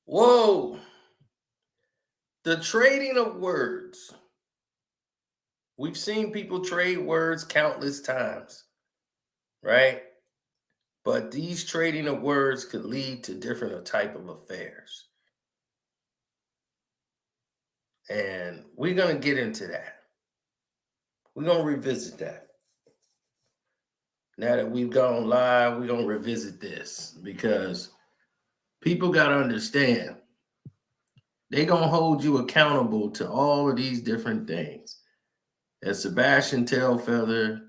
Whoa, the trading of words. We've seen people trade words countless times, right? But these trading of words could lead to different type of affairs. And we're going to get into that. We're going to revisit that. Now that we've gone live, we're going to revisit this because people got to understand they're going to hold you accountable to all of these different things. As Sebastian Telfair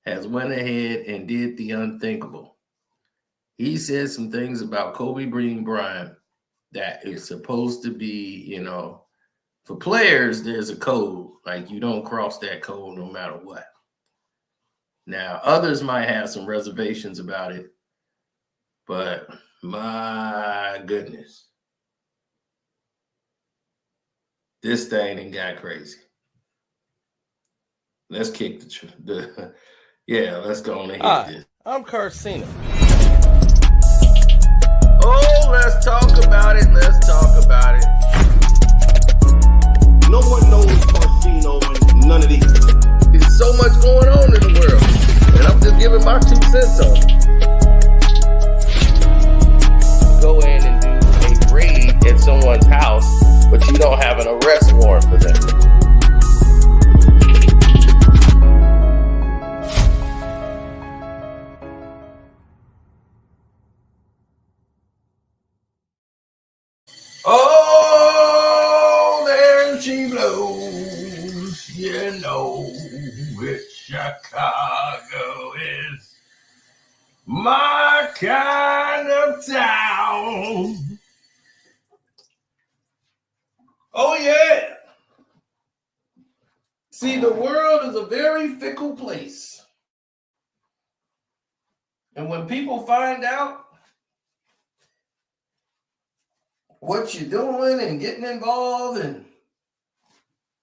has went ahead and did the unthinkable. He said some things about Kobe Bryant that is supposed to be, for players, there's a code. Like you don't cross that code no matter what. Now, others might have some reservations about it, but my goodness, this thing ain't got crazy. Let's kick let's go on and hit this. I'm Carcino. Oh, let's talk about it. No one knows Carcino and none of these. There's so much going on in the world, and I'm just giving my 2 cents on it. Go in and do a raid at someone's house, but you don't have an arrest warrant for them. Oh, there she blows. You know it. Chicago is my kind of town. Oh, yeah. See, the world is a very fickle place. And when people find out what you're doing and getting involved, and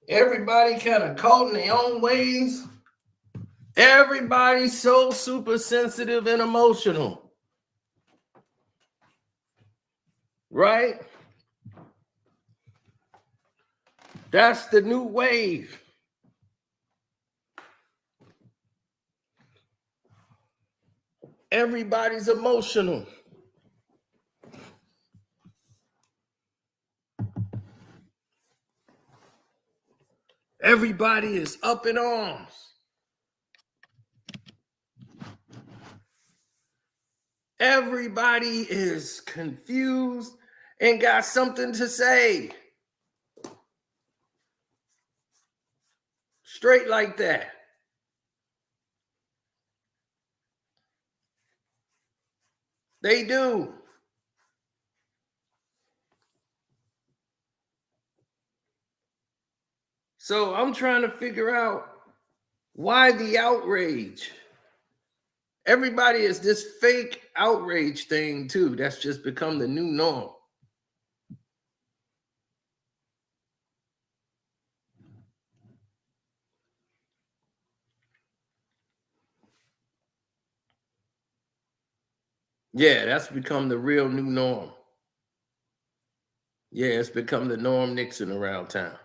everybody kind of caught in their own ways, everybody's so super sensitive and emotional. Right? That's the new wave. Everybody's emotional. Everybody is up in arms. Everybody is confused and got something to say. Straight like that. They do. So I'm trying to figure out why the outrage. Everybody is this fake outrage thing too. That's just become the new norm. Yeah, that's become the real new norm. Yeah, it's become the Norm Nixon around town.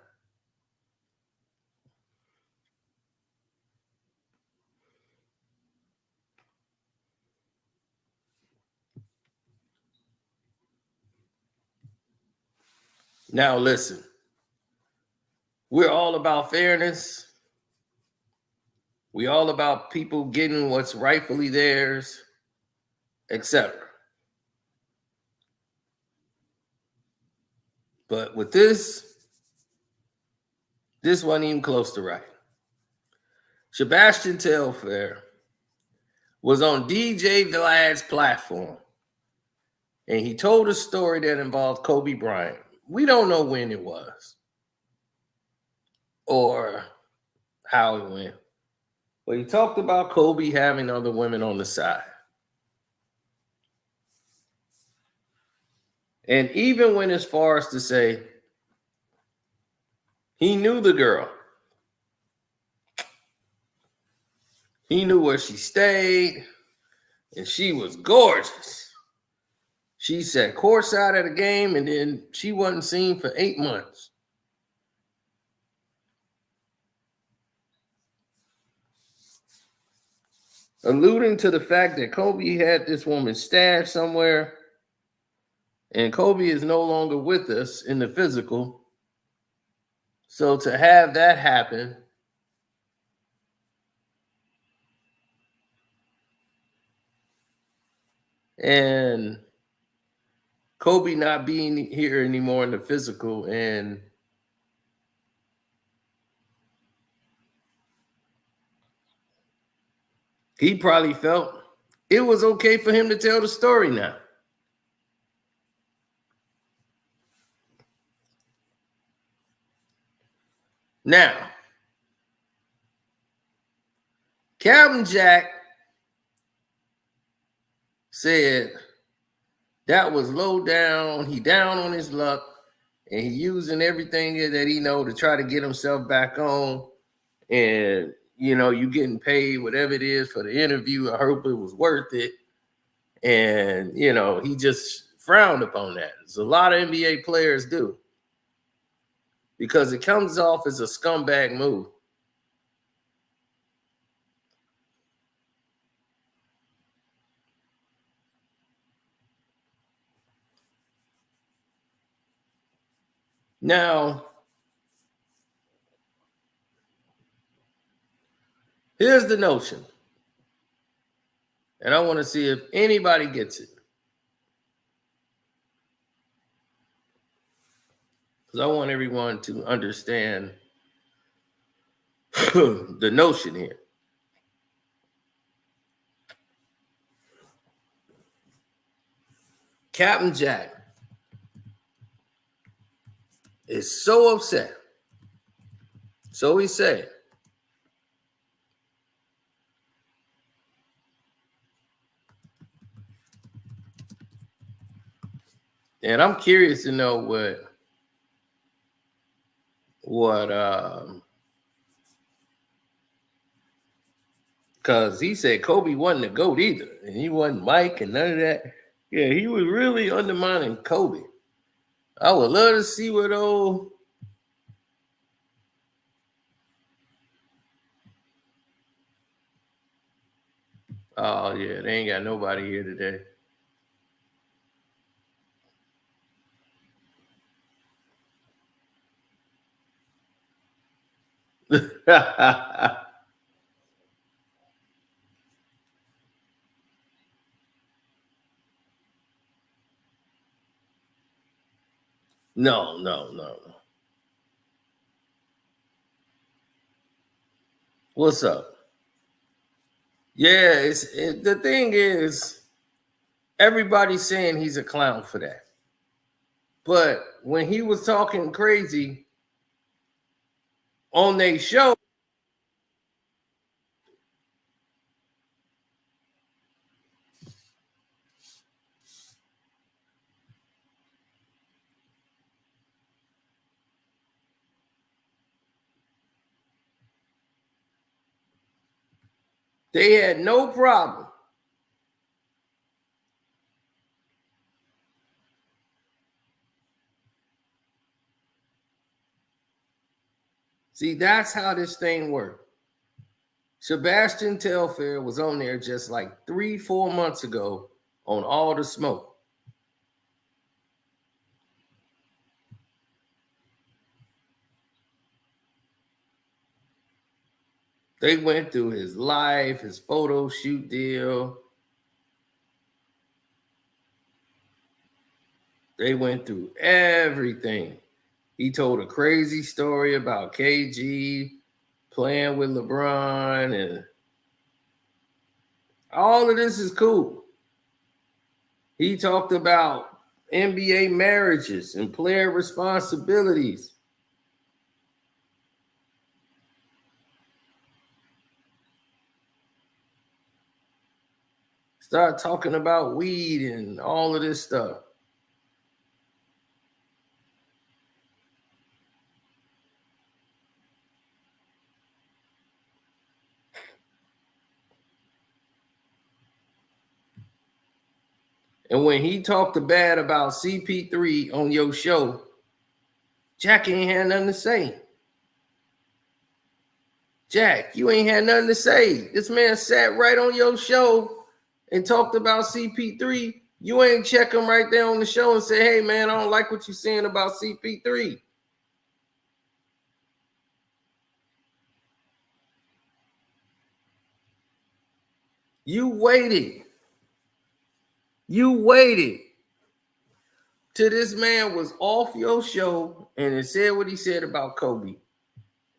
Now listen, we're all about fairness. We all about people getting what's rightfully theirs, etc. But with this wasn't even close to right. Sebastian Telfair was on DJ Vlad's platform, and he told a story that involved Kobe Bryant. We don't know when it was or how it went, but he talked about Kobe having other women on the side. And even went as far as to say he knew the girl. He knew where she stayed, and she was gorgeous. She sat courtside at a game, and then she wasn't seen for 8 months. Alluding to the fact that Kobe had this woman stashed somewhere, and Kobe is no longer with us in the physical. So to have that happen, and Kobe not being here anymore in the physical, and he probably felt it was okay for him to tell the story now. Now, Captain Jack said that was low down. He down on his luck, and he using everything that he know to try to get himself back on. And you getting paid whatever it is for the interview. I hope it was worth it. And he just frowned upon that. As a lot of NBA players do, because it comes off as a scumbag move. Now, here's the notion, and I want to see if anybody gets it, because I want everyone to understand the notion here. Captain Jack is so upset. So he said, and I'm curious to know because he said Kobe wasn't the GOAT either, and he wasn't Mike and none of that. Yeah, he was really undermining Kobe. I would love to see what oh yeah, they ain't got nobody here today. No. What's up? Yeah, the thing is, everybody's saying he's a clown for that. But when he was talking crazy on their show, they had no problem. See, that's how this thing worked. Sebastian Telfair was on there just like 3-4 months ago on All the Smoke. They went through his life, his photo shoot deal. They went through everything. He told a crazy story about KG playing with LeBron, and all of this is cool. He talked about NBA marriages and player responsibilities. Start talking about weed and all of this stuff. And when he talked bad about CP3 on your show, Jack ain't had nothing to say. Jack, you ain't had nothing to say. This man sat right on your show and talked about CP3. You ain't check him right there on the show and say, hey, man, I don't like what you're saying about CP3. You waited. You waited till this man was off your show and it said what he said about Kobe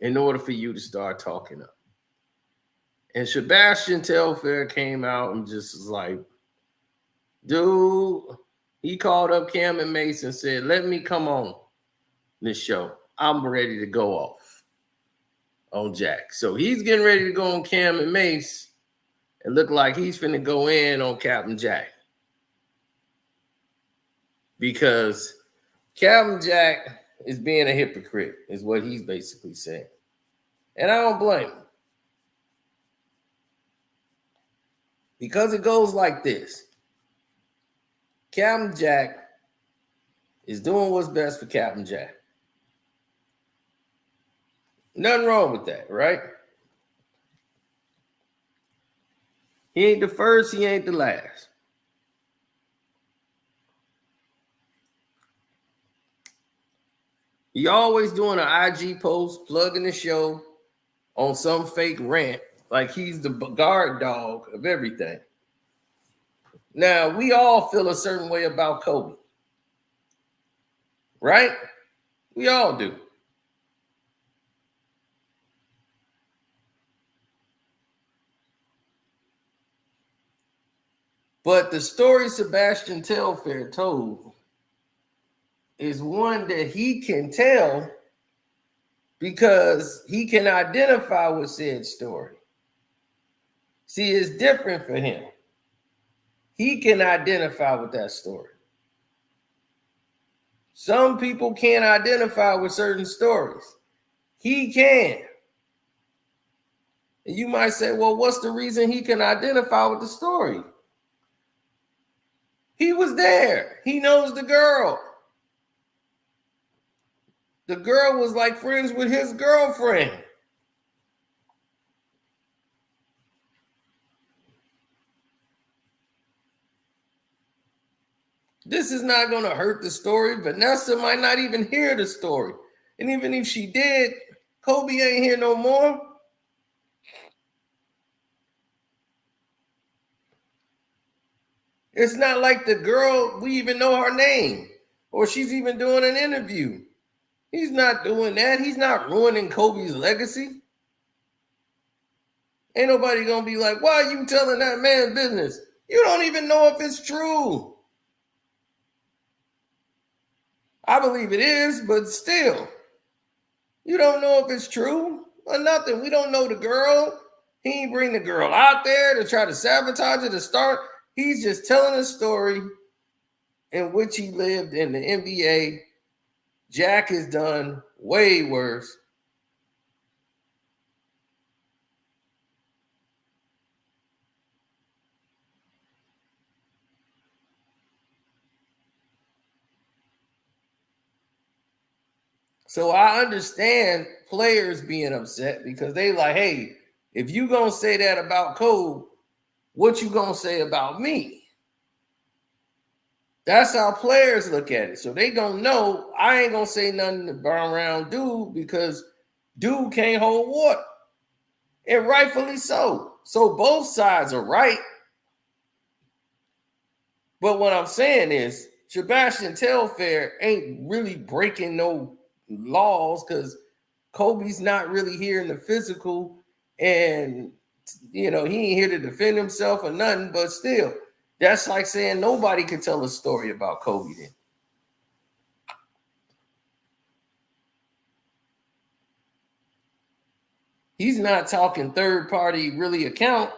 in order for you to start talking up. And Sebastian Telfair came out and just was like, dude, he called up Cam and Mace and said, let me come on this show. I'm ready to go off on Jack. So he's getting ready to go on Cam and Mace and look like he's finna go in on Captain Jack. Because Captain Jack is being a hypocrite, is what he's basically saying. And I don't blame him. Because it goes like this. Captain Jack is doing what's best for Captain Jack. Nothing wrong with that, right? He ain't the first, he ain't the last. He always doing an IG post, plugging the show on some fake rant, like he's the guard dog of everything. Now, we all feel a certain way about Kobe, right? We all do. But the story Sebastian Telfair told is one that he can tell because he can identify with said story. See, it's different for him. He can identify with that story. Some people can't identify with certain stories. He can. And you might say, well, what's the reason he can identify with the story? He was there. He knows the girl. The girl was like friends with his girlfriend. This is not going to hurt the story. Vanessa might not even hear the story. And even if she did, Kobe ain't here no more. It's not like the girl, we even know her name, or she's even doing an interview. He's not doing that. He's not ruining Kobe's legacy. Ain't nobody going to be like, why are you telling that man business? You don't even know if it's true. I believe it is, but still, you don't know if it's true or nothing. We don't know the girl. He ain't bring the girl out there to try to sabotage it to start. He's just telling a story in which he lived in the NBA. Jack has done way worse. So I understand players being upset because they like, hey, if you gonna say that about Kobe, what you gonna say about me? That's how players look at it. So they gonna know I ain't gonna say nothing around dude because dude can't hold water. And rightfully so. So both sides are right. But what I'm saying is Sebastian Telfair ain't really breaking no laws because Kobe's not really here in the physical, and you know, he ain't here to defend himself or nothing, but still, that's like saying nobody could tell a story about Kobe then. He's not talking third party really account.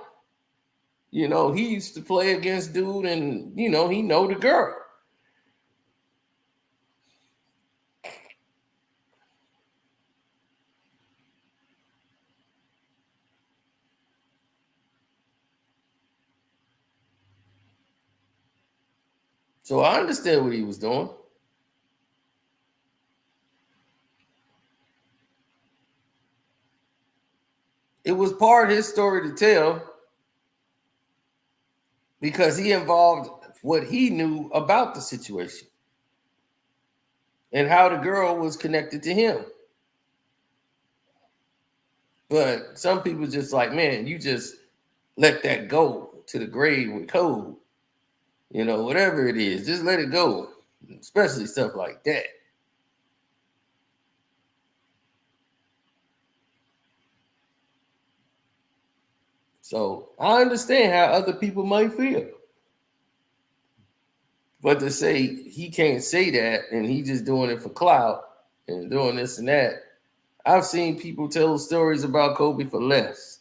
You know, he used to play against dude and, you know, he know the girl. So I understand what he was doing. It was part of his story to tell because he involved what he knew about the situation and how the girl was connected to him. But some people just like, man, you just let that go to the grave with Kobe. You know, whatever it is, just let it go, especially stuff like that. So I understand how other people might feel. But to say he can't say that and he just doing it for clout and doing this and that, I've seen people tell stories about Kobe for less.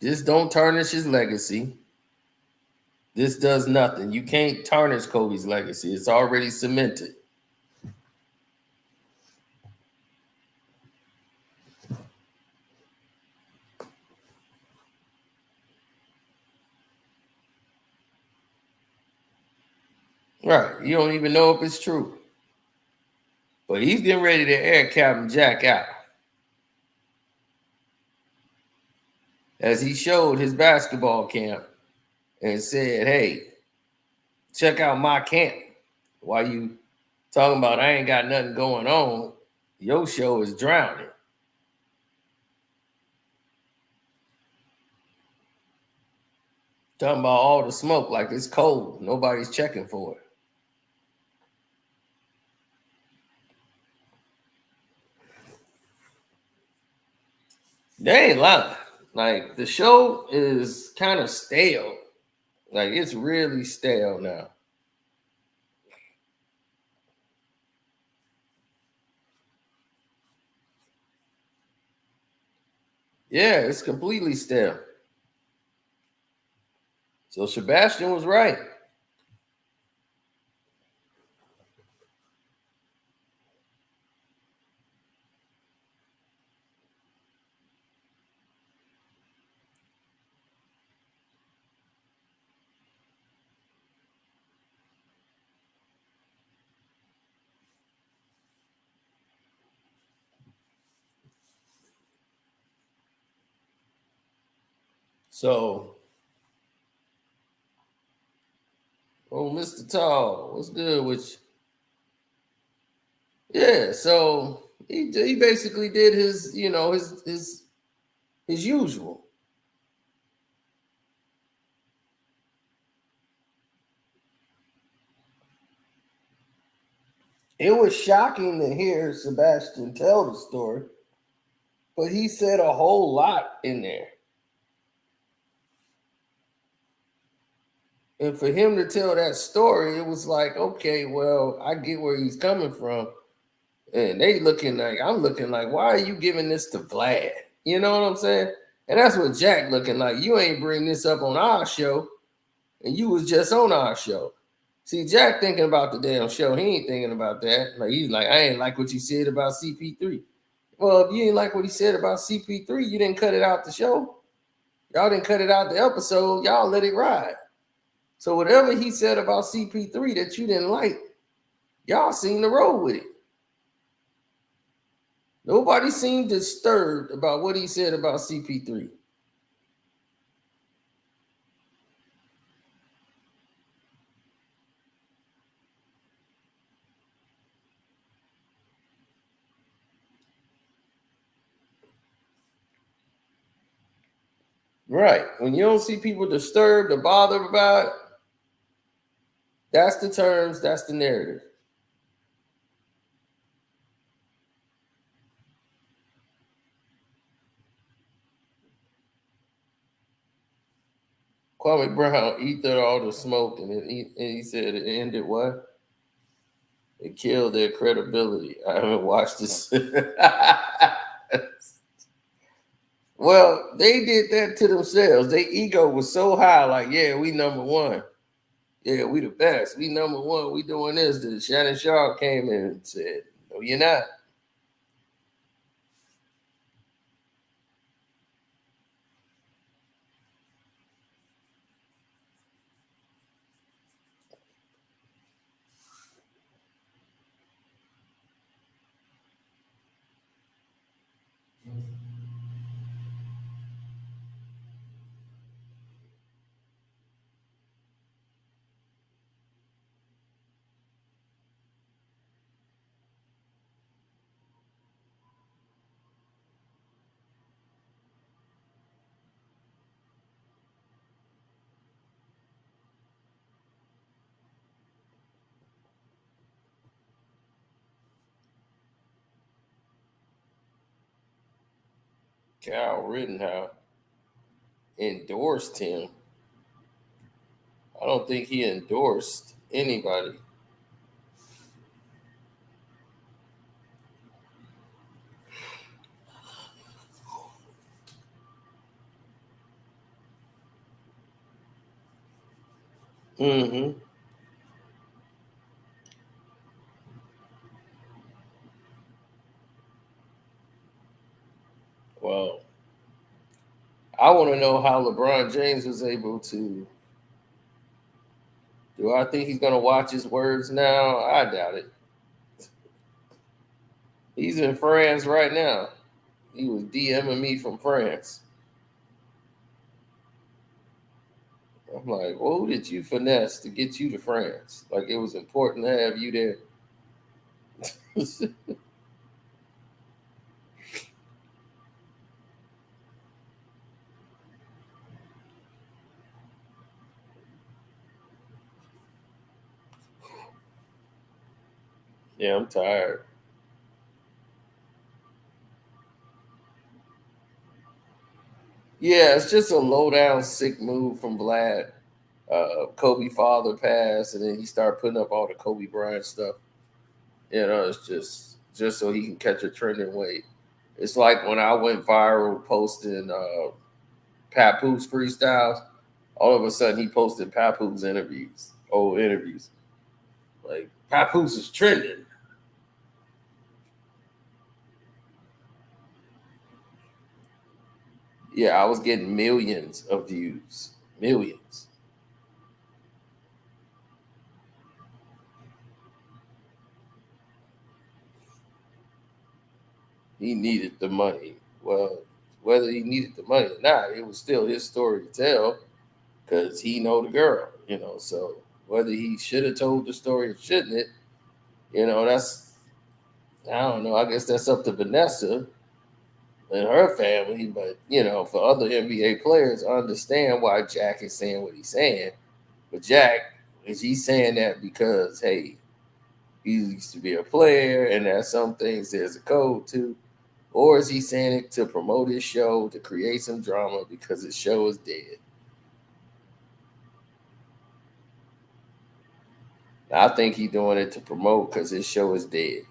This don't tarnish his legacy. This does nothing. You can't tarnish Kobe's legacy. It's already cemented. Right. You don't even know if it's true. But he's getting ready to air Captain Jack out. As he showed his basketball camp and said, hey, check out my camp. While you talking about I ain't got nothing going on, your show is drowning. Talking about all the smoke like it's cold. Nobody's checking for it. They ain't lying. Like the show is kind of stale. Like it's really stale now. Yeah, it's completely stale. So Sebastian was right. So, oh, Mr. Tall, what's good with you? Yeah, so he basically did his, you know, his usual. It was shocking to hear Sebastian tell the story, but he said a whole lot in there. And for him to tell that story, it was like, okay, well, I get where he's coming from. And they looking like, I'm looking like, why are you giving this to Vlad? You know what I'm saying? And that's what Jack looking like. You ain't bring this up on our show, and you was just on our show. See, Jack thinking about the damn show. He ain't thinking about that. Like he's like, I ain't like what you said about CP3. Well, if you ain't like what he said about CP3, you didn't cut it out the show. Y'all didn't cut it out the episode. Y'all let it ride. So whatever he said about CP3 that you didn't like, y'all seem to roll with it. Nobody seemed disturbed about what he said about CP3. Right. When you don't see people disturbed or bothered about it, that's the terms, that's the narrative. Kwame Brown ethered all the smoke, and he said it ended what? It killed their credibility. I haven't watched this. Well, they did that to themselves. Their ego was so high, like, yeah, we number one. Yeah, we the best. We number one. We doing this. The Shannon Sharp came in and said, no, you're not. Cal Rittenhouse endorsed him. I don't think he endorsed anybody. Mm-hmm. Well, I want to know how LeBron James was able to. Do I think he's going to watch his words now? I doubt it. He's in France right now. He was DMing me from France. I'm like, well, who did you finesse to get you to France? Like it was important to have you there. Yeah, I'm tired. Yeah, it's just a low down sick move from Vlad. Kobe father passed, and then he started putting up all the Kobe Bryant stuff. You know, it's just so he can catch a trending weight. It's like when I went viral posting Papoose freestyles. All of a sudden, he posted Papoose interviews, old interviews. Like Papoose is trending. Yeah, I was getting millions of views, millions. He needed the money. Well, whether he needed the money or not, it was still his story to tell because he know the girl, you know. So whether he should have told the story or shouldn't it, you know, that's I don't know. I guess that's up to Vanessa and her family. But you know, for other NBA players, I understand why Jack is saying what he's saying. But Jack is he saying that because hey, he used to be a player, and that some things there's a code to. Or is he saying it to promote his show, to create some drama because his show is dead? I think he's doing it to promote because his show is dead.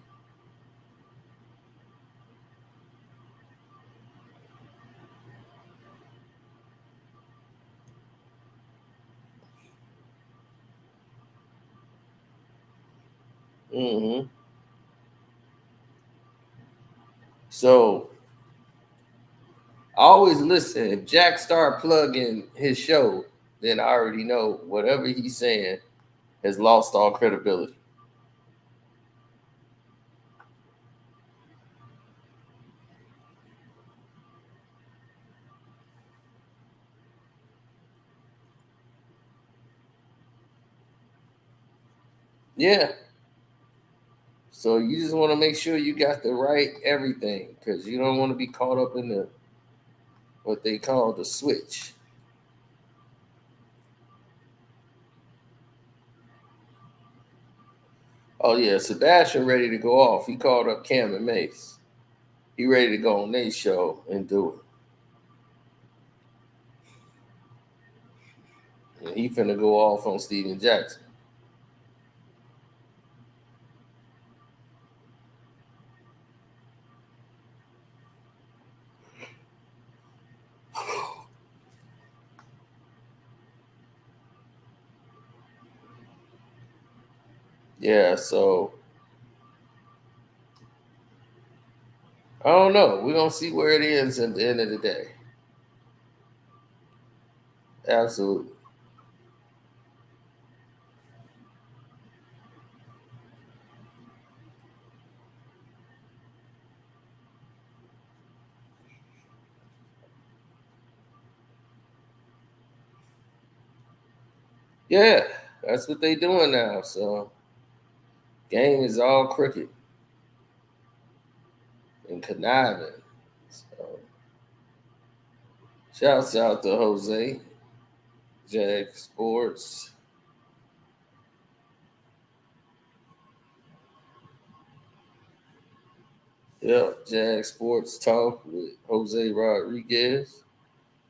Hmm. So I always listen. If Jack start plugging his show, then I already know whatever he's saying has lost all credibility. Yeah. So you just want to make sure you got the right everything because you don't want to be caught up in the what they call the switch. Oh yeah, Sebastian ready to go off. He called up Cam and Mace. He ready to go on their show and do it. And he finna go off on Steven Jackson. Yeah, so I don't know. We're gonna see where it ends at the end of the day. Absolutely. Yeah, that's what they doing now. So game is all crooked and conniving. So shouts out to Jose, Jag Sports. Yep, Jag Sports Talk with Jose Rodriguez.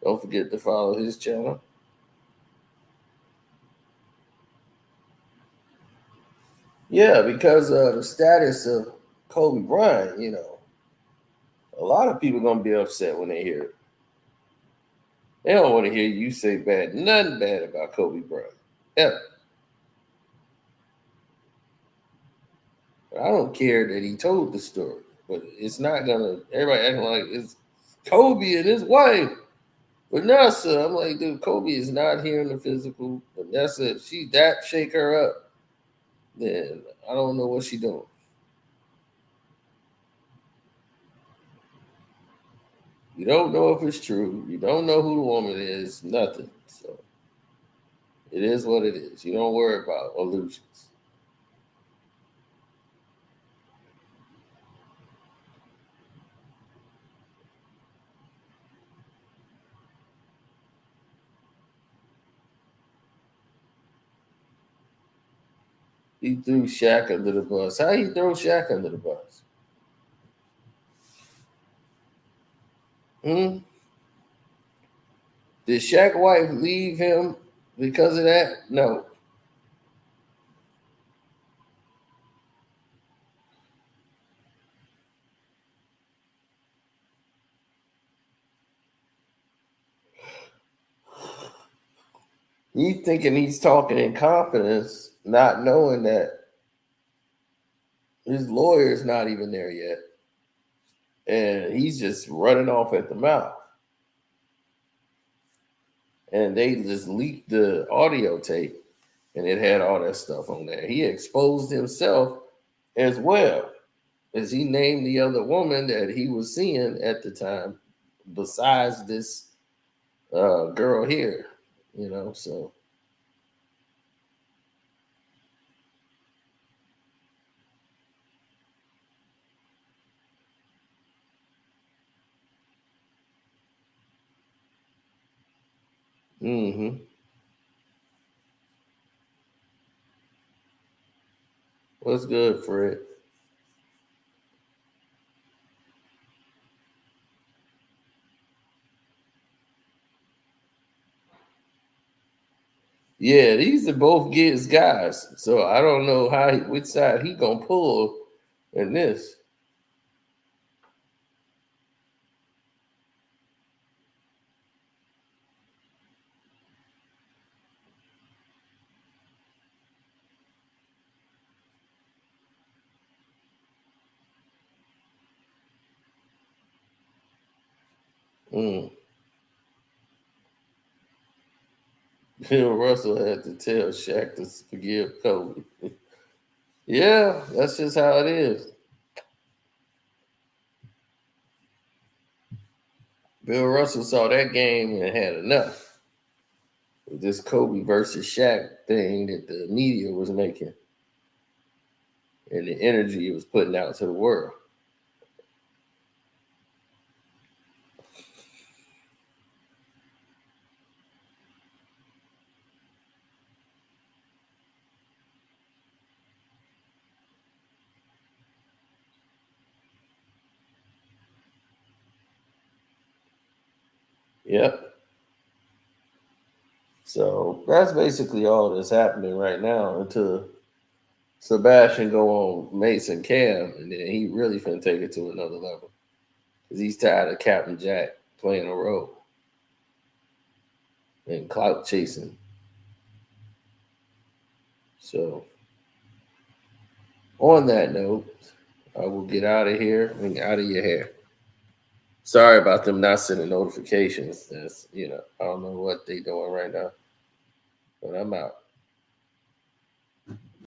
Don't forget to follow his channel. Yeah, because of the status of Kobe Bryant, a lot of people gonna be upset when they hear it. They don't want to hear you say nothing bad about Kobe Bryant. Yeah. I don't care that he told the story, but it's not gonna. Everybody acting like it's Kobe and his wife, Vanessa. I'm like, dude, Kobe is not here in the physical. Vanessa, if she that shake her up, then I don't know what she doing. You don't know if it's true. You don't know who the woman is. Nothing. So it is what it is. You don't worry about illusions. He threw Shaq under the bus. How he throw Shaq under the bus? Hmm? Did Shaq's wife leave him because of that? No. He's thinking he's talking in confidence, not knowing that his lawyer's not even there yet. And he's just running off at the mouth. And they just leaked the audio tape, and it had all that stuff on there. He exposed himself as well as he named the other woman that he was seeing at the time, besides this girl here, so. Mm-hmm. What's good, Fred? Yeah, these are both Gibbs guys. So I don't know which side he gonna pull in this. Mm. Bill Russell had to tell Shaq to forgive Kobe. Yeah, that's just how it is. Bill Russell saw that game and had enough with this Kobe versus Shaq thing that the media was making and the energy it was putting out to the world. Yep. So that's basically all that's happening right now until Sebastian go on Mason Cam, and then he really finna take it to another level because he's tired of Captain Jack playing a role and clout chasing. So, on that note, I will get out of here and out of your hair. Sorry about them not sending notifications. I don't know what they doing right now, but I'm out.